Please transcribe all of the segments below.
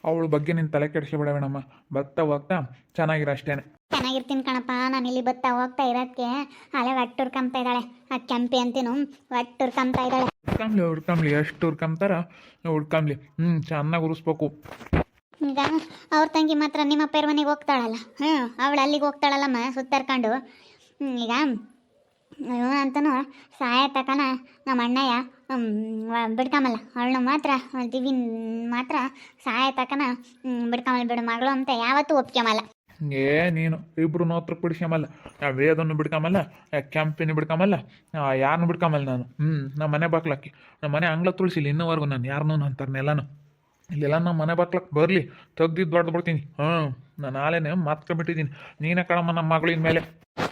ಅವಳ ಬಗ್ಗೆ ನೀನು ತಲೆ ಕೆಡಿಸ್ಕೊಬೇಡವೇನಮ್ಮ. ಬರ್ತಾ ಹೋಗ್ತಾ ಚೆನ್ನಾಗಿರೋ ಅಷ್ಟೇ. ಚೆನ್ನಾಗಿರ್ತೀನಿ ಕಣಪ್ಪ. ನಾನು ಇಲ್ಲಿ ಬತ್ತಾ ಹೋಗ್ತಾ ಇರೋದಕ್ಕೆ ಅಲೆ ಒಟ್ಟುರ್ಕಂತ ಇದ್ದಾಳೆ. ಆ ಕೆಂಪಿ ಅಂತೀನು ಒಟ್ಟುರ್ಕಂತ ಇದ್ದಾಳೆ. ಹುಡ್ಕಂಬ್ಲಿ ಎಷ್ಟು ಹುಡ್ಕಂತಾರ ಹುಡ್ಕಂಬ್ಲಿ. ಚೆನ್ನಾಗಿ ಉರಿಸ್ಬೇಕು. ಈಗ ಅವ್ರ ತಂಗಿ ಮಾತ್ರ ನಿಮ್ಮ ಅಪ್ಪರ ಮನೆಗೆ ಹೋಗ್ತಾಳಲ್ಲ, ಅವಳು ಅಲ್ಲಿಗೆ ಹೋಗ್ತಾಳಲ್ಲಮ್ಮ ಸುತ್ತರ್ಕೊಂಡು. ಈಗ ಅಂತನೂ ಸಹಾಯ ತಕನ ನಮ್ಮ ಅಣ್ಣಯ್ಯ ಬಿಡ್ಕಮಲ್ಲ ಅವಳನ್ನ ಮಾತ್ರ, ದಿವಿನ್ ಮಾತ್ರ ಸಹಾಯ ತಕನ ಬಿಡ್ಕಮಲ್ಲ. ಬಿಡು ಮಗಳು ಅಂತ ಯಾವತ್ತೂ ಒಪ್ಕೊಂಬಲ್ಲ. ನೀನು ಇಬ್ರು ನೋತ್ರ ಬಿಡ್ಕೊಂಬಲ್ಲ, ವೇದನ್ನು ಬಿಡ್ಕೊಂಬಲ್ಲ, ಕೆಂಪಿನ ಬಿಡ್ಕೊಂಬಲ್ಲ, ಯಾರನ್ನು ಬಿಡ್ಕೊಂಬಲ್ಲ ನಾನು. ನಮ್ಮ ಮನೆ ಬಾಕ್ಲಕ್ಕಿ ನಮ್ಮ ಮನೆ ಅಂಗ್ಲ ತುಳಿಸಿಲ್ಲ ಇನ್ನೂವರೆಗೂ ನಾನು ಯಾರನ್ನೂ ಅಂತಾರನ್ನೆಲ್ಲಾನು. ಇಲ್ಲೆಲ್ಲ ನಮ್ಮ ಮನೆ ಬಾಕ್ಲಕ್ಕೆ ಬರಲಿ ತೆಗ್ದಿದ್ದು ಬಡ್ದು ಬಿಡ್ತೀನಿ. ನಾನು ಆಲೇನೆ ಮಾತ್ಕೊಂಡ್ಬಿಟ್ಟಿದ್ದೀನಿ. ನೀನೇ ಕಣಮ್ಮ ನಮ್ಮ ಮಗಳಿನ ಮೇಲೆ.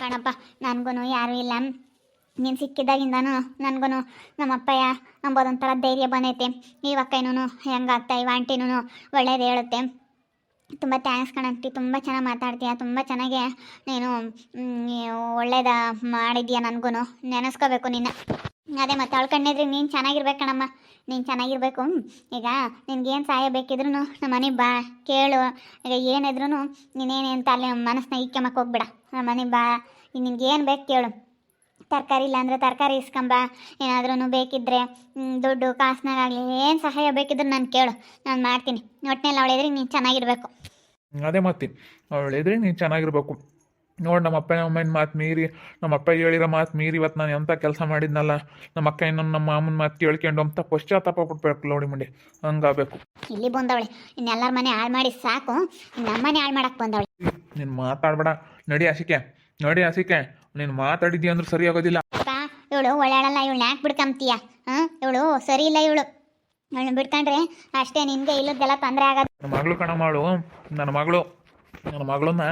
ಕಣಪ್ಪ ನನಗೂ ಯಾರೂ ಇಲ್ಲ. ನೀನು ಸಿಕ್ಕಿದ್ದಾಗಿಂದನೂ ನನಗೂ ನಮ್ಮ ಅಪ್ಪಯ್ಯ ಅಂಬೋದೊಂಥರ ಧೈರ್ಯ ಬಂದೈತೆ. ಈ ಅಕ್ಕನೂ ಹೆಂಗಾಗ್ತಾ ಇವ ಆಂಟಿನೂ ಒಳ್ಳೇದು ಹೇಳುತ್ತೆ. ತುಂಬ ಥ್ಯಾಂಕ್ಸ್ ಕಣಂಟಿ, ತುಂಬ ಚೆನ್ನಾಗಿ ಮಾತಾಡ್ತೀಯ, ತುಂಬ ಚೆನ್ನಾಗಿ ನೀನು ಒಳ್ಳೇದ ಮಾಡಿದ್ಯಾ. ನನಗೂ ನೆನೆಸ್ಕೋಬೇಕು ನಿನ್ನ. ಅದೇ ಮತ್ತೆ ಅವಳ ಕಣ್ಣಿದ್ರೆ ನೀನು ಚೆನ್ನಾಗಿರ್ಬೇಕು ಕಣಮ್ಮ, ನೀನು ಚೆನ್ನಾಗಿರ್ಬೇಕು. ಈಗ ನಿನ್ಗೇನು ಸಹಾಯ ಬೇಕಿದ್ರು ನಮ್ಮ ಮನೆಗೆ ಬಾ, ಕೇಳು. ಈಗ ಏನಿದ್ರು ನೀನೇನಂತ ಅಲ್ಲಿ ಮನಸ್ಸನ್ನ ಇಕ್ಕೊಂಬಕ್ಕೆ ಹೋಗ್ಬೇಡ. ನಮ್ಮ ಮನೆಗೆ ಬಾ, ಈಗ ನಿನ್ಗೇನು ಬೇಕು ಕೇಳು. ತರಕಾರಿ ಇಲ್ಲಾಂದರೆ ತರಕಾರಿ ಇಸ್ಕೊಂಬ. ಏನಾದ್ರೂ ಬೇಕಿದ್ದರೆ ದುಡ್ಡು ಕಾಸಿನಾಗಲಿ ಏನು ಸಹಾಯ ಬೇಕಿದ್ರು ನಾನು ಕೇಳು, ನಾನು ಮಾಡ್ತೀನಿ. ಒಟ್ಟಿನಲ್ಲಿ ಅವಳಿದ್ರೆ ನೀನು ಚೆನ್ನಾಗಿರ್ಬೇಕು. ಅದೇ ಮತ್ತೆ ಅವಳಿದ್ರೆ ನೀನು ಚೆನ್ನಾಗಿರ್ಬೇಕು. ನೋಡಿ ನಮ್ಮ ಅಪ್ಪ ಅಮ್ಮನ ಮಾತು ಮೀರಿ, ನಮ್ಮ ಅಪ್ಪ ಹೇಳಿರೋ ಮಾತು ಮೀರಿ ಇವತ್ತು ನಾನು ಎಂಥ ಕೆಲಸ ಮಾಡಿದ್ನಲ್ಲ. ನಮ್ಮ ಅಕ್ಕ ಇನ್ನೊಂದು ನಮ್ಮ ಮಾಮನ ಮಾತು ಕೇಳ್ಕೊಂಡು ಅಂತ ಪಶ್ಚಾತ್ತಾಪ ಪಡ್ಬೇಕು ನೋಡಿ ಮುಂದೆ. ಹಂಗಾಗಬೇಕು. ಇಲ್ಲಿ ಬಂದವಳೆ ಇನ್ನೆಲ್ಲರ ಮನೆ ಹಾಳು ಮಾಡಿ ಸಾಕು, ನಮ್ಮ ಮನೆ ಹಾಳು ಮಾಡಕ್ಕೆ ಬಂದವಳೆ. ನೀನು ಮಾತಾಡಬೇಡ, ನಡಿ ಹಸಿಕೆ, ನಡಿ ಹಸಿಕೆ. ನೀನು ಮಾತಾಡಿದ್ದಿ ಅಂದ್ರೆ ಸರಿ ಆಗೋದಿಲ್ಲ. ಇವಳು ಒಳ್ಳೆಯಲ್ಲ, ಇವಳನ್ನ ಯಾಕೆ ಬಿಡ್ಕೊಂತೀಯ? ಇವಳು ಸರಿ ಇಲ್ಲ. ಇವಳು ಬಿಡ್ಕೊಂಡ್ರೆ ಅಷ್ಟೇ ನಿನಗೆ ಇಲ್ಲದೆಲ್ಲ ತೊಂದರೆ ಆಗೋದು. ನನ್ನ ಮಗಳು ಕಣ ಮಾಡು, ನನ್ನ ಮಗಳನ್ನ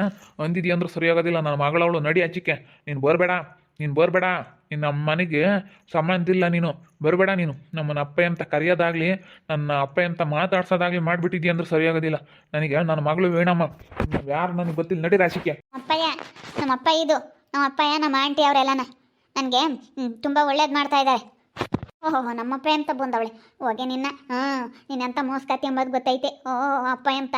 ಅಂದಿದ್ದಿ ಅಂದ್ರೆ ಸರಿ ಆಗೋದಿಲ್ಲ. ನನ್ನ ಮಗಳವಳು, ನಡಿ ಹಚ್ಚಿಕೆ. ನೀನು ಬರಬೇಡ, ನೀನು ನಮ್ಮ ಮನೆಗೆ ಸಂಬಂಧಿಲ್ಲ. ನೀನು ಬರಬೇಡ. ನೀನು ನಮ್ಮನ್ನ ಅಪ್ಪ ಅಂತ ಕರೆಯೋದಾಗಲಿ, ನನ್ನ ಅಪ್ಪ ಅಂತ ಮಾತಾಡ್ಸೋದಾಗಲಿ ಮಾಡಿಬಿಟ್ಟಿದ್ದಿ ಅಂದ್ರೆ ಸರಿ ಆಗೋದಿಲ್ಲ ನನಗೆ. ನನ್ನ ಮಗಳು ವೇಣಮ್ಮ, ಯಾರು ನನಗೆ ಗೊತ್ತಿಲ್ಲ. ನಡಿ ರಾಶಿಕೆ. ಅಪ್ಪಯ್ಯ, ನಮ್ಮ ಅಪ್ಪ ಇದು ನಮ್ಮ ಅಪ್ಪಯ್ಯ, ನಮ್ಮ ಆಂಟಿ ಅವರೆಲ್ಲನ ನನಗೆ ತುಂಬ ಒಳ್ಳೇದು ಮಾಡ್ತಾ ಇದ್ದಾರೆ. ಓಹೋ, ನಮ್ಮಪ್ಪ ಅಂತ ಬಂದವಳೆ. ಹೋಗೆ ನಿನ್ನ ನೀನೆಂತ ಮೋಸ್ಕತಿ ಎಂಬುದು ಗೊತ್ತೈತೆ. ಅಪ್ಪ ಅಂತ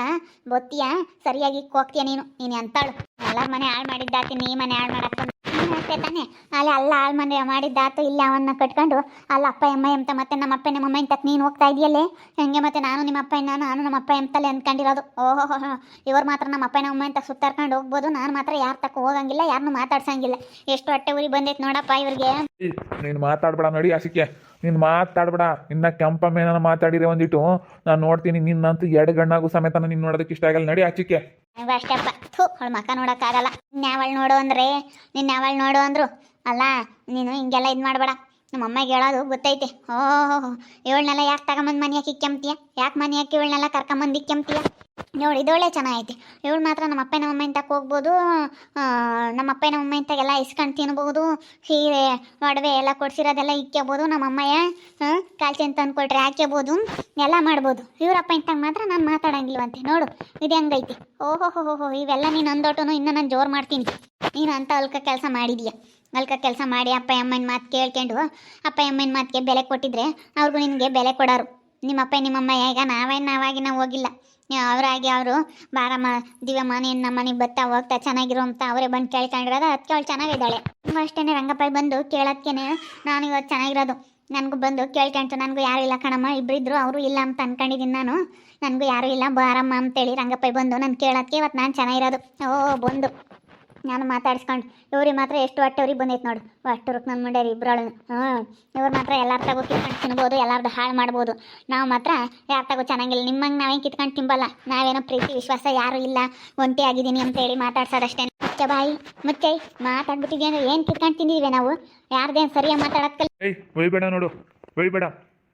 ಗೊತ್ತೀಯಾ? ಸರಿಯಾಗಿ ಹೋಗ್ತೀಯ ನೀನು ಅಂತಾಳು. ಎಲ್ಲರ ಮನೆ ಹಾಳು ಮಾಡಿದ್ದಾತಿ, ನೀ ಮನೆ ಹಾಳು ಮಾಡಕ್ಕೆ ಅಷ್ಟೇ ತಾನೆ. ಅಲ್ಲಿ ಅಲ್ಲ ಹಾಳು ಮನೆ ಮಾಡಿದ್ದಾತು. ಇಲ್ಲಿ ಅವನ್ನ ಕಟ್ಕೊಂಡು ಅಲ್ಲ ಅಪ್ಪ ಅಮ್ಮ ಅಂತ ಮತ್ತೆ ನಮ್ಮ ಅಪ್ಪ ನಮ್ಮ ಅಮ್ಮ ಅಂತ ನೀನು ಹೋಗ್ತಾ ಇದೆಯಲ್ಲೇ ಹೆಂಗೆ? ಮತ್ತೆ ನಾನು ನಿಮ್ಮ ಅಪ್ಪ ನಾನು ನಮ್ಮ ಅಪ್ಪ ಎಂತಲೇ ಅಂದ್ಕೊಂಡಿರೋದು. ಓಹೋ, ಇವ್ರು ಮಾತ್ರ ನಮ್ಮ ಅಪ್ಪ ನಮ್ಮ ಅಮ್ಮ ಅಂತ ಸುತ್ತಾರ್ಕೊಂಡು ಹೋಗ್ಬೋದು. ನಾನು ಮಾತ್ರ ಯಾರ ತಕ್ಕ ಹೋಗಂಗಿಲ್ಲ, ಯಾರನ್ನೂ ಮಾತಾಡ್ಸಂಗಿಲ್ಲ. ಎಷ್ಟು ಹೊಟ್ಟೆ ಉರಿ ಬಂದೈತೆ ನೋಡಪ್ಪ ಇವ್ರಿಗೆ. ನೀನು ಮಾತಾಡ್ಬೇಡ, ನಡಿ ಹಸಿಕೆ. ನೀನು ಮಾತಾಡ್ಬೇಡ. ಇನ್ನು ಕೆಂಪಮ್ಮೆ ನಾನು ಮಾತಾಡಿದ್ರೆ ಒಂದಿಟ್ಟು ನಾನು ನೋಡ್ತೀನಿ. ನಿನ್ನಂತೂ ಎರಡು ಗಣ್ಣಾಗೂ ಸಮೇತ ನೀನು ನೋಡೋದಕ್ಕೆ ಇಷ್ಟ ಆಗಲ್ಲ. ನಡಿ ಹಚ್ಚಿಕೆ. ಅಷ್ಟಪ್ಪ, ಅವಳ ಮಕ್ಕ ನೋಡೋಕ್ಕಾಗಲ್ಲ. ನಿನ್ಯಾವಳು ನೋಡು ಅಂದ್ರು ಅಲ್ಲ. ನೀನು ಹಿಂಗೆಲ್ಲ ಇದು ಮಾಡಬೇಡ. ನಮ್ಮ ಅಮ್ಮಗೆ ಹೇಳೋದು ಗೊತ್ತೈತೆ. ಓಹೋ, ಇವಳನ್ನೆಲ್ಲ ಯಾಕೆ ತಗೊಂಬಂದು ಮನೆ ಹಾಕಿ ಕೆಂಪ್ತೀಯ? ಯಾಕೆ ಮನೆ ಹಾಕಿ ಇವಳನ್ನೆಲ್ಲ ಕರ್ಕೊಂಬಂದು ಕೆಂಪ್ತೀಯ? ನೋಡಿ, ಇದೊಳ್ಳೆ ಚೆನ್ನಾಗೈತೆ. ಇವಳು ಮಾತ್ರ ನಮ್ಮ ಅಪ್ಪ ನಮ್ಮ ಅಮ್ಮ ಇಂತಕ್ಕೆ ಹೋಗ್ಬೋದು. ನಮ್ಮ ಅಪ್ಪ ನಮ್ಮ ಅಮ್ಮ ಇಂತಾಗೆಲ್ಲ ಇಸ್ಕೊಂಡು ತಿನ್ಬೋದು. ಸೀರೆ ಒಡವೆ ಎಲ್ಲ ಕೊಡ್ಸಿರೋದೆಲ್ಲ ಇಕ್ಕೋಬೋದು. ನಮ್ಮ ಅಮ್ಮಯ್ಯ ಕಾಲ್ಚೆನ್ ತಂದು ಕೊಟ್ರೆ ಹಾಕ್ಕೋಬೋದು, ಎಲ್ಲ ಮಾಡ್ಬೋದು. ಇವ್ರಪ್ಪ ಇಂತಾಗ ಮಾತ್ರ ನಾನು ಮಾತಾಡಂಗಿಲ್ವಂತೆ. ನೋಡು ಇದು ಹೆಂಗೈತಿ. ಓಹೋ, ಇವೆಲ್ಲ ನೀನು ಅಂದೋಟು ಇನ್ನೂ ನಾನು ಜೋರು ಮಾಡ್ತೀನಿ. ನೀನು ಅಂತ ಅಲ್ಕ ಕೆಲಸ ಮಾಡಿದೀಯ. ಅಲ್ಕ ಕೆಲಸ ಮಾಡಿ ಅಪ್ಪ ಅಮ್ಮನ ಮಾತು ಕೇಳ್ಕೊಂಡು ಅಪ್ಪ ಅಮ್ಮನ ಮಾತಿಗೆ ಬೆಲೆ ಕೊಟ್ಟಿದ್ರೆ ಅವ್ರಿಗೂ ನಿನಗೆ ಬೆಲೆ ಕೊಡೋರು. ನಿಮ್ಮ ಅಪ್ಪ ನಿಮ್ಮಮ್ಮ ಈಗ ನಾವಾಗಿ ನಾವು ಹೋಗಿಲ್ಲ. ಅವರಾಗಿ ಅವರು ಬಾರಮ್ಮ ದಿವ್ಯಮ್ಮ ನೀನು ನಮ್ಮ ಮನೆಗೆ ಬರ್ತಾ ಹೋಗ್ತಾ ಚೆನ್ನಾಗಿರೋ ಅಂತ ಅವರೇ ಬಂದು ಕೇಳ್ಕೊಂಡಿರೋದು. ಅದಕ್ಕೆ ಅವಳು ಚೆನ್ನಾಗಿದ್ದಾಳೆ. ಅಷ್ಟೇ ರಂಗಪ್ಪ ಬಂದು ಕೇಳೋದಕ್ಕೆ ನಾನು ಇವತ್ತು ಚೆನ್ನಾಗಿರೋದು. ನನಗೂ ಬಂದು ಕೇಳ್ಕೊಂತು. ನನಗೂ ಯಾರೂ ಇಲ್ಲ ಕಣಮ್ಮ, ಇಬ್ಬರಿದ್ರು, ಅವರು ಇಲ್ಲ ಅಂತ ಅಂದ್ಕೊಂಡಿದ್ದೀನಿ ನಾನು. ನನಗೂ ಯಾರೂ ಇಲ್ಲ ಬಾರಮ್ಮ ಅಂತೇಳಿ ರಂಗಪ್ಪ ಬಂದು ನಾನು ಕೇಳೋದಕ್ಕೆ ಇವತ್ತು ನಾನು ಚೆನ್ನಾಗಿರೋದು. ಬಂದು ನಾನು ಮಾತಾಡ್ಸ್ಕೊಂಡು ಇವ್ರಿಗೆ ಮಾತ್ರ ಎಷ್ಟು ಹೊಟ್ಟೆವ್ರಿಗೆ ಬಂದೈತೆ ನೋಡು. ಅಷ್ಟುರಕ್ಕೆ ನನ್ನ ಮುಂಡೆ ಇಬ್ಬರಳು. ಇವ್ರು ಮಾತ್ರ ಎಲ್ಲರ ತಗೋ ಕಿತ್ಕೊಂಡು ತಿನ್ಬೋದು, ಎಲ್ಲರದ್ದು ಹಾಳು ಮಾಡ್ಬೋದು. ನಾವು ಮಾತ್ರ ಯಾರ ತಗೋ ಚೆನ್ನಾಗಿಲ್ಲ. ನಿಮ್ಮಂಗೆ ನಾವೇನು ಕಿತ್ಕೊಂಡು ತಿಂಬಲ್ಲ. ನಾವೇನೋ ಪ್ರೀತಿ ವಿಶ್ವಾಸ ಯಾರೂ ಇಲ್ಲ, ಒಂಟಿ ಆಗಿದ್ದೀನಿ ಅಂತೇಳಿ ಮಾತಾಡ್ಸೋದಷ್ಟೇ. ಮುಚ್ಚ ಬಾಯಿ ಮುಚ್ಚೈ, ಮಾತಾಡ್ಬಿಟ್ಟಿದ್ವಿ ಅಂದರೆ ಏನು ಕಿತ್ಕೊಂಡು ತಿಂದಿದ್ವಿ ನಾವು? ಯಾರ್ದೇನು ಸರಿಯಾಗಿ ಮಾತಾಡೋಕ್ಕಲ್ಲ. ಒಯ್ಬೇಡ ನೋಡು, ಒಯ್ಬೇಡ.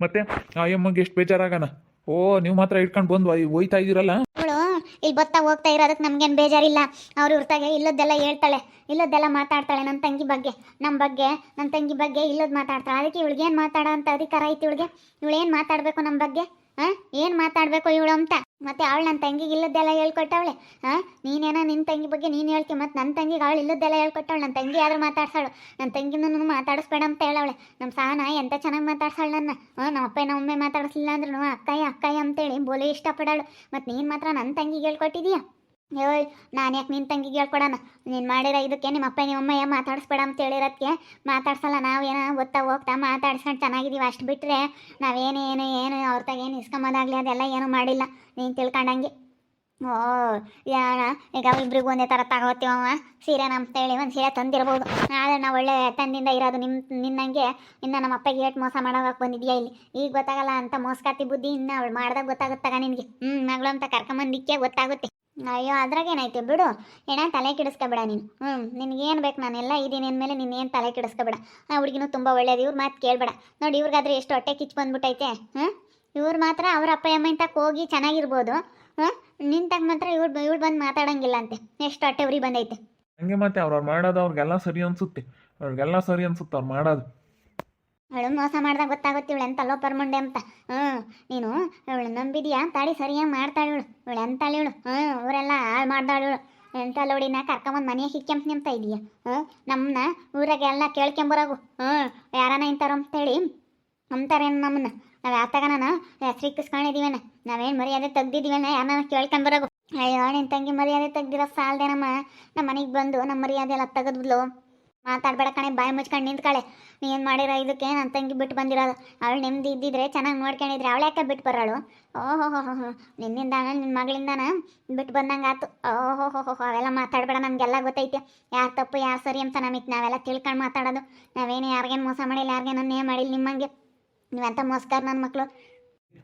ಮತ್ತೆ ಆ ಅಮ್ಮಗೆ ಎಷ್ಟು ಬೇಜಾರಾಗಣ. ನೀವು ಮಾತ್ರ ಇಟ್ಕೊಂಡು ಬಂದು ಒಯ್ತಾ ಇದ್ದೀರಲ್ಲ. ಅವಳು ಇಲ್ಲಿ ಬತ್ತಾ ಹೋಗ್ತಾ ಇರೋದಕ್ಕೆ ನಮ್ಗೇನು ಬೇಜಾರಿಲ್ಲ. ಅವ್ರು ಇರ್ತಾಗೆ ಇಲ್ಲದ್ದೆಲ್ಲ ಹೇಳ್ತಾಳೆ, ಇಲ್ಲದ್ದೆಲ್ಲ ಮಾತಾಡ್ತಾಳೆ. ನನ್ನ ತಂಗಿ ಬಗ್ಗೆ, ನಮ್ಮ ಬಗ್ಗೆ, ನನ್ನ ತಂಗಿ ಬಗ್ಗೆ ಇಲ್ಲದ್ದು ಮಾತಾಡ್ತಾಳೆ. ಅದಕ್ಕೆ ಇವಳಿಗೇನು ಮಾತಾಡೋ ಅಂತ ಅಧಿಕಾರ ಐತಿ ಇವಳಿಗೆ? ಇವಳೇನು ಮಾತಾಡಬೇಕು ನಮ್ಮ ಬಗ್ಗೆ? ಹಾಂ ಏನು ಮಾತಾಡಬೇಕು ಇವಳು ಅಂತ ಮತ್ತೆ ಅವಳು ನನ್ನ ತಂಗಿಗೆ ಇಲ್ಲದ್ದೆಲ್ಲ ಹೇಳ್ಕೊಟ್ಟವಳೆ ಹಾಂ ನೀನೇನೋ ನಿನ್ನ ತಂಗಿ ಬಗ್ಗೆ ನೀನು ಹೇಳ್ತಿ ಮತ್ತು ನನ್ನ ತಂಗಿಗೆ ಅವಳು ಇಲ್ಲದ್ದೆಲ್ಲ ಹೇಳ್ಕೊಟ್ಟವಳು ನನ್ನ ತಂಗಿ ಆದರೂ ಮಾತಾಡ್ಸಾಳು ನನ್ನ ತಂಗಿನೂ ಮಾತಾಡಿಸ್ಬೇಡ ಅಂತ ಹೇಳವಳೆ ನಮ್ಮ ಸಹನ ಎಂತ ಚೆನ್ನಾಗಿ ಮಾತಾಡ್ಸಾಳು ನನ್ನ ನಮ್ಮ ಅಪ್ಪ ನಮ್ಮ ಒಮ್ಮೆ ಮಾತಾಡಿಸ್ಲಿಲ್ಲ ಅಂದ್ರೂ ಅಕ್ಕಯ್ಯ ಅಕ್ಕಯ್ಯ ಅಂತೇಳಿ ಬೋಲೆ ಇಷ್ಟಪಡಾಳು ಮತ್ತು ನೀನು ಮಾತ್ರ ನನ್ನ ತಂಗಿಗೆ ಹೇಳ್ಕೊಟ್ಟಿದೀಯಾ ಏಯ್ ನಾನು ಯಾಕೆ ನಿನ್ನ ತಂಗಿಗೆ ಹೇಳ್ಕೊಡೋಣ ನೀನು ಮಾಡಿರೋ ಇದಕ್ಕೆ ನಿಮ್ಮ ಅಪ್ಪ ನಿಮ್ಮ ಅಮ್ಮಯ್ಯ ಮಾತಾಡಿಸ್ಬೇಡ ಅಂತ ಹೇಳಿರೋದಕ್ಕೆ ಮಾತಾಡ್ಸಲ್ಲ ನಾವೇನೋ ಗೊತ್ತಾ ಹೋಗ್ತಾ ಮಾತಾಡ್ಸ್ಕೊಂಡು ಚೆನ್ನಾಗಿದ್ದೀವಿ ಅಷ್ಟು ಬಿಟ್ಟರೆ ನಾವೇನು ಅವ್ರ ತಾಗೇನು ಇಸ್ಕೊಂಬೋದಾಗಲಿ ಅದೆಲ್ಲ ಏನೂ ಮಾಡಿಲ್ಲ ನೀನು ತಿಳ್ಕೊಂಡಂಗೆ ಓ ಯಾಣ ಈಗ ಇಬ್ರಿಗೂ ಒಂದೇ ಥರ ತಗೋತೀವಮ್ಮ ಸೀರೆನ ಅಂತೇಳಿ ಒಂದು ಸೀರೆ ತಂದಿರ್ಬೋದು ಆದರೆ ನಾವು ಒಳ್ಳೆ ತಂದಿಂದ ಇರೋದು ನಿನ್ನಂಗೆ ಇನ್ನು ನಮ್ಮ ಅಪ್ಪಗೆ ಏಟು ಮೋಸ ಮಾಡೋಕೆ ಬಂದಿದ್ಯಾ ಇಲ್ಲಿ ಈಗ ಗೊತ್ತಾಗಲ್ಲ ಅಂತ ಮೋಸ್ಕಾತಿ ಬುದ್ಧಿ ಇನ್ನು ಅವಳು ಮಾಡ್ದಾಗ ಗೊತ್ತಾಗುತ್ತಾಗ ನಿನಗೆ ಮಗಳು ಅಂತ ಕರ್ಕೊಂಬಂದಿಕ್ಕೆ ಗೊತ್ತಾಗುತ್ತೆ ಅಯ್ಯೋ ಅದ್ರಾಗೇನೈತೆ ಬಿಡು ಏನ ತಲೆ ಕೆಡಿಸ್ಕೊಬೇಡ ನೀನು ನಿನಗೇನು ಬೇಕು ನಾನೆಲ್ಲ ಇದ್ದೀನಿ ಅಂದಮೇಲೆ ನೀನೇನು ತಲೆ ಕೆಡಿಸ್ಕೊಬೇಡ ಆ ಹುಡುಗಿನೂ ತುಂಬ ಒಳ್ಳೇದು ಇವ್ರು ಮಾತು ಕೇಳಬೇಡ ನೋಡಿ ಇವ್ರಿಗಾದ್ರೆ ಎಷ್ಟು ಹೊಟ್ಟೆ ಕಿಚ್ಚು ಬಂದ್ಬಿಟ್ಟೈತೆ ಇವ್ರು ಮಾತ್ರ ಅವ್ರ ಅಪ್ಪ ಅಮ್ಮ ಇಂತಕ್ಕೆ ಹೋಗಿ ಚೆನ್ನಾಗಿರ್ಬೋದು ನಿಂತಾಗ ಮಾತ್ರ ಇವ್ಳು ಬಂದು ಮಾತಾಡೋಂಗಿಲ್ಲ ಅಂತೆ ಎಷ್ಟು ಹೊಟ್ಟೆ ಉರಿ ಬಂದೈತೆ ಹಂಗೆ ಮತ್ತೆ ಅವ್ರು ಮಾಡೋದು ಅವ್ರಿಗೆಲ್ಲ ಸರಿ ಅನಿಸುತ್ತೆ ಅವ್ರು ಮಾಡೋದು ಅವಳು ಮೋಸ ಮಾಡ್ದಾಗ ಗೊತ್ತಾಗುತ್ತೆ ಇವಳು ಎಂತ ಲೋಪರ್ ಮುಂಡೆ ಅಂತ ನೀನು ಇವಳು ನಂಬಿದೀಯಾ ತಾಳಿ ಸರಿಯಾಗಿ ಮಾಡ್ತಾಳೆ ಇವಳು ಎಂತಾಳು ಇವಳು ಊರೆಲ್ಲ ಹಾಳು ಮಾಡ್ದಾಳು ಇವಳು ಎಂತ ಲೋಡಿನ ಕರ್ಕೊಂಬಂದು ಮನೆಗೆ ಹಿಕ್ಕೆಂಪ್ ನಿಂತ ಇದೀಯ ನಮ್ಮನ್ನ ಊರಾಗೆ ಎಲ್ಲ ಕೇಳ್ಕೊಂಬರೋಗು ಯಾರನ ಇಂತಾರ ಅಂತೇಳಿ ಅಂತಾರೇನು ನಮ್ಮನ್ನ ನಾವು ಯಾತಾಗ ನಾನು ಹೆಸ್ರಿಕ್ಕಿಸ್ಕೊಂಡಿದ್ದೀವನ ನಾವೇನು ಮರ್ಯಾದೆ ತೆಗ್ದಿದ್ದೀವನ ಯಾರನ್ನ ಕೇಳ್ಕೊಂಬರೋಗು ಅಯ್ಯೋ ನಿನ್ನ ತಂಗಿ ಮರ್ಯಾದೆ ತೆಗ್ದಿರೋ ಸಾಲದೆ ನಮ್ಮ ಮನೆಗೆ ಬಂದು ನಮ್ಮ ಮರ್ಯಾದೆ ಎಲ್ಲ ತೆಗೆದ್ಬಿಡ್ಲು ಮಾತಾಡ್ಬೇಡ ಕಣೆ ಬಾಯಿ ಮುಚ್ಕೊಂಡು ನಿಂತ್ಕಳೆ ನೀನು ಮಾಡಿರೋ ಇದಕ್ಕೆ ನನ್ನ ತಂಗಿ ಬಿಟ್ಟು ಬಂದಿರೋದು ಅವಳು ನೆಮ್ಮದಿ ಇದ್ದಿದ್ರೆ ಚೆನ್ನಾಗಿ ನೋಡ್ಕೊಂಡಿದ್ರೆ ಅವಳು ಯಾಕೆ ಬಿಟ್ಟು ಬರೋಳು ಓಹೋ ನಿನ್ನಿಂದಾನ ನಿನ್ನ ಮಗಳಿಂದಾನ ಬಿಟ್ಟು ಬಂದಂಗೆ ಆಯ್ತು ಓಹೋ ಅವೆಲ್ಲ ಮಾತಾಡಬೇಡ ನಮಗೆಲ್ಲ ಗೊತ್ತೈತೆ ಯಾರು ತಪ್ಪು ಯಾರು ಸರಿ ಅಂತ ನಮಗೆ ನಾವೆಲ್ಲ ತಿಳ್ಕೊಂಡು ಮಾತಾಡೋದು ನಾವೇನು ಯಾರಿಗೇನು ಮೋಸ ಮಾಡಿಲ್ಲ ಯಾರಿಗೇನೇ ಮಾಡಿಲ್ಲ ನಿಮ್ಮಂಗೆ ನೀವಂತ ಮೋಸ್ಕಾರ ನನ್ನ ಮಕ್ಕಳು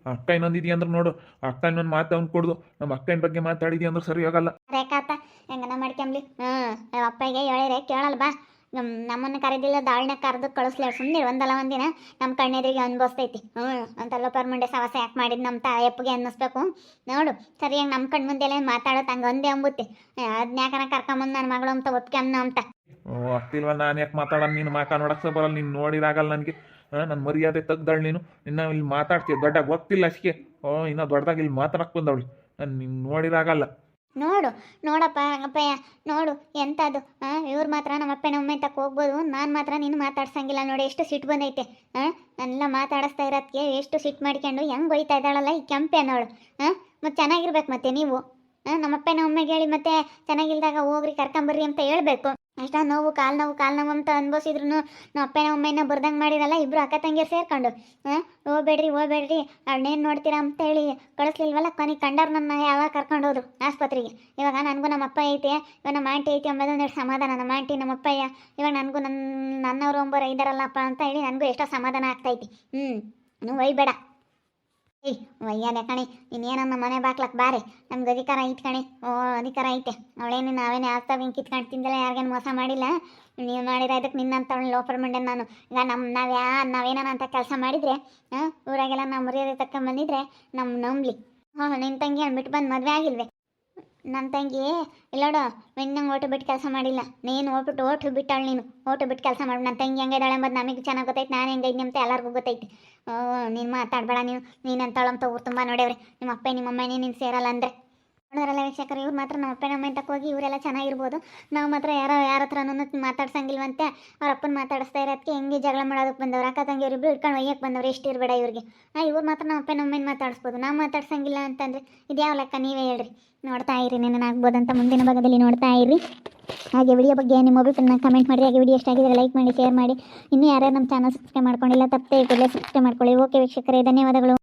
ಅಕ್ಕ ಇನ್ನೊಂದಿದೆಯಾ ಅಂದ್ರೆ ನೋಡು ಅಕ್ಕ ಇನ್ನೊಂದು ಮಾತು ಅವ್ನು ಕೊಡ್ದು ನಮ್ಮ ಅಕ್ಕನ ಬಗ್ಗೆ ಮಾತಾಡಿದ್ಯಾ ಅಂದ್ರೆ ಸರಿ ಹೋಗಲ್ಲ ರೇಖಾತ ಹೆಂಗನ ಮಾಡ್ಕೊಂಬ್ಲಿ ಅಪ್ಪಗೆ ಹೇಳಿದ್ರೆ ಕೇಳಲ್ಲ ಬಾ ನಮ್ಮನ್ನು ಕರೆದಿಲ್ಲ ದಾಳ್ನ ಕರೆದು ಕಳಿಸ್ಲಿ ಸುಮ್ಮನೆ ಒಂದಲ್ಲ ಒಂದಿನ ನಮ್ಮ ಕಣ್ಣೆದ್ರಿಗೆ ಅನ್ಭವಿಸ್ತೈತಿ ಅಂತಲ್ಲ ಪರ್ಮಂಡೆ ಸವಾಸ ಯಾಕೆ ಮಾಡಿದ್ ನಮ್ಮ ತಾಯಪ್ಪಗೆ ಅನ್ನಿಸ್ಬೇಕು ನೋಡು ಸರಿಯಾಗಿ ನಮ್ಮ ಕಣ್ಣು ಮುಂದೆಲ್ಲ ಮಾತಾಡೋದು ಹಂಗೆ ಒಂದೇ ಅಂಬುತ್ತೆ ಅದ್ನ್ಯಾಕನ ಕರ್ಕೊಂಬಂದು ನನ್ನ ಮಗಳು ಅಂತ ಒಪ್ಪಿಗೆ ಅನ್ನೋ ಅಂತ ಆಗ್ತಿಲ್ವ ನಾನು ಯಾಕೆ ಮಾತಾಡೋಣ ನೀನು ಮಾಕ ನೋಡಕ್ಕೆ ಬರಲ್ಲ ನೀನು ನೋಡಿರಾಗಲ್ಲ ನನಗೆ ನನ್ನ ಮರ್ಯಾದೆ ತೆಗ್ದಾಳು ನೀನು ಇನ್ನು ಇಲ್ಲಿ ಮಾತಾಡ್ತೀಯ ದೊಡ್ಡಾಗ ಹೋಗ್ತಿಲ್ಲ ಅಷ್ಟೇ ಇನ್ನೂ ದೊಡ್ಡದಾಗಿ ಇಲ್ಲಿ ಮಾತಾಡಕ್ಕೆ ಬಂದವಳು ನಾನು ನಿನ್ನ ನೋಡಿರಾಗಲ್ಲ ನೋಡಪ್ಪ ರಂಗಪ್ಪಯ್ಯ ನೋಡು ಎಂಥದ್ದು ಇವ್ರು ಮಾತ್ರ ನಮ್ಮ ಅಪ್ಪನ ಒಮ್ಮೆ ತಕ್ಕ ಹೋಗ್ಬೋದು ನಾನು ಮಾತ್ರ ನೀನು ಮಾತಾಡ್ಸಂಗಿಲ್ಲ ನೋಡಿ ಎಷ್ಟು ಸಿಟ್ಟು ಬಂದೈತೆ ನನ್ನೆಲ್ಲ ಮಾತಾಡಿಸ್ತಾ ಇರೋದಕ್ಕೆ ಎಷ್ಟು ಸಿಟ್ಟು ಮಾಡ್ಕೊಂಡು ಹೆಂಗೆ ಬೈತಾ ಇದ್ದಾಳಲ್ಲ ಈ ಕೆಂಪೆ ಅನ್ನೋಳು ಮತ್ತು ಚೆನ್ನಾಗಿರ್ಬೇಕು ಮತ್ತೆ ನೀವು ನಮ್ಮಪ್ಪನ ಒಮ್ಮೆಗೆ ಹೇಳಿ ಮತ್ತೆ ಚೆನ್ನಾಗಿಲ್ದಾಗ ಹೋಗ್ರಿ ಕರ್ಕೊಂಬರ್ರಿ ಅಂತ ಹೇಳ್ಬೇಕು ಅಷ್ಟ ನೋವು ಕಾಲು ನೋವು ಅಂತ ಅನ್ಭವಿಸಿದ್ರು ನಮ್ಮ ಅಪ್ಪನ ಒಮ್ಮೆನ ಬರ್ದಂಗೆ ಮಾಡಿರಲ್ಲ ಇಬ್ಬರು ಅಕ್ಕ ತಂಗಿಯರು ಸೇರ್ಕೊಂಡು ಹೋಗ್ಬೇಡ್ರಿ ಅವಳನ್ನೇನು ನೋಡ್ತೀರಾ ಅಂತ ಹೇಳಿ ಕಳಿಸ್ಲಿಲ್ವಲ್ಲ ಕೊನೆಗೆ ಕಂಡವ್ರು ನನ್ನ ಯಾವಾಗ ಕರ್ಕೊಂಡು ಹೋದ್ರು ಆಸ್ಪತ್ರೆಗೆ ಇವಾಗ ನನಗೂ ನಮ್ಮ ಅಪ್ಪ ಐತೆ ಇವಾಗ ನಮ್ಮ ಆಂಟಿ ಐತಿ ಅಂಬೋದೊಂದು ಸಮಾಧಾನ ನಮ್ಮ ಆಂಟಿ ನಮ್ಮ ಅಪ್ಪಯ್ಯ ಇವಾಗ ನನಗೂ ನನ್ನವರು ಒಂಬರು ಇದ್ದಾರಲ್ಲಪ್ಪ ಅಂತ ಹೇಳಿ ನನಗೂ ಎಷ್ಟೋ ಸಮಾಧಾನ ಆಗ್ತೈತಿ ನೀವು ಒಯ್ಬೇಡ ಒಯ್ಯಾದೆ ಕಣಿ ಇನ್ನೇನನ್ನ ಮನೆ ಬಾಕ್ಲಕ್ಕೆ ಬಾರೆ ನಮ್ಗೆ ಅಧಿಕಾರ ಐತೆ ಕಣೆ ಅಧಿಕಾರ ಐತೆ ಅವಳೇನು ನಾವೇನು ಆಗ್ತಾವ ಹಿಂಗೆ ಕಿತ್ಕೊಂಡು ತಿಂದಲ್ಲ ಯಾರಿಗೇನು ಮೋಸ ಮಾಡಿಲ್ಲ ನೀವು ಮಾಡಿರೋ ಇದಕ್ಕೆ ನಿನ್ನಂತ ಲೋಪರ್ ಮಂಡೆ ನಾನು ಈಗ ನಾವೇನ ಅಂತ ಕೆಲಸ ಮಾಡಿದರೆ ಊರಾಗೆಲ್ಲ ನಾವು ಮರ್ಯಾದೆ ತಕ್ಕೊಂಬಂದಿದ್ರೆ ನಂಬಲಿ ನಿನ್ನ ತಂಗಿ ಅಂದ್ಬಿಟ್ಟು ಬಂದು ಮದುವೆ ಆಗಿಲ್ವೇ ನನ್ನ ತಂಗಿ ಇಲ್ಲೋಡು ನಂಗೆ ಓಟು ಬಿಟ್ಟು ಕೆಲಸ ಮಾಡಿಲ್ಲ ನೀನು ಓಟು ಬಿಟ್ಟಾಳು ನೀನು ಓಟು ಬಿಟ್ಟು ಕೆಲಸ ಮಾಡಿ ನನ್ನ ತಂಗಿ ಹೆಂಗೆ ಇದ್ದಾಳೆ ಅಂಬೋದು ನಮಗೆ ಚೆನ್ನಾಗಿ ಗೊತ್ತೈತೆ ನಾನು ಹೆಂಗೆ ಇದ್ದೀನಿ ಅಂತ ಎಲ್ಲರಿಗೂ ಗೊತ್ತೈತೆ ನೀನು ಮಾತಾಡಬೇಡ ನೀನಂತಳಂತ ಊರು ತುಂಬ ನೋಡ್ಯವ್ರಿ ನಿಮ್ಮ ಅಪ್ಪ ನಿಮ್ಮಮ್ಮ ನೀನು ಸೇರಲ್ಲ ಅಂದರೆ ನೋಡಿದ್ರಲ್ಲ ವೀಕ್ಷಕರು ಇವ್ರು ಮಾತ್ರ ನಮ್ಮ ಅಪ್ಪನ ಅಮ್ಮ ತಕ್ಕ ಹೋಗಿ ಇವರೆಲ್ಲ ಚೆನ್ನಾಗಿರ್ಬೋದು ನಾವು ಮಾತ್ರ ಯಾರ ಹತ್ರನೂ ಮಾತಾಡ್ಸಂಗಿಲ್ವಂತೆ ಅವ್ರ ಅಪ್ಪನ ಮಾತಾಡಿಸ್ತಾ ಇರೋದಕ್ಕೆ ಹೆಂಗೆ ಜಗಳ ಮಾಡೋದಕ್ಕೆ ಬಂದವ್ರು ಅಕ್ಕ ತಂಗಿಯವ್ರು ಇಬ್ಬರು ಇಟ್ಕೊಂಡು ಒಯ್ಯಕ್ಕೆ ಬಂದವ್ರು ಎಷ್ಟು ಇರಬೇಡ ಇವ್ರಿಗೆ ಇವ್ರು ಮಾತ್ರ ನಮ್ಮ ಅಪ್ಪನ ಅಮ್ಮನ ಮಾತಾಡಿಸ್ಬೋದು ನಾವು ಮಾತಾಡ್ಸಂಗಿಲ್ಲ ಅಂತಂದರೆ ಇದ್ಯಾವ ಲೆಕ್ಕ ನೀವೇ ಹೇಳ್ರಿ ನೋಡ್ತಾ ಇರಿ ನೆನನಾಗ್ಬೋದಂತ ಮುಂದಿನ ಭಾಗದಲ್ಲಿ ನೋಡ್ತಾ ಇರಿ ಹಾಗೆ ವಿಡಿಯೋ ಬಗ್ಗೆ ನಿಮ್ಮ ಅಭಿಪ್ರಾಯನ ಕಮೆಂಟ್ ಮಾಡಿ ಹಾಗೆ ವಿಡಿಯೋ ಎಷ್ಟಾಗಿದ್ರೆ ಲೈಕ್ ಮಾಡಿ ಶೇರ್ ಮಾಡಿ ಇನ್ನೂ ಯಾರ್ಯಾರು ನಮ್ಮ ಚಾನಲ್ ಸಬ್ಸ್ಕ್ರೈಬ್ ಮಾಡ್ಕೊಂಡಿಲ್ಲ ತಪ್ಪದೆ ಕೂಡಲೇ ಸಬ್ಸ್ಕ್ರೈಬ್ ಮಾಡ್ಕೊಳ್ಳಿ ಓಕೆ ವೀಕ್ಷಕರೇ ಧನ್ಯವಾದಗಳು.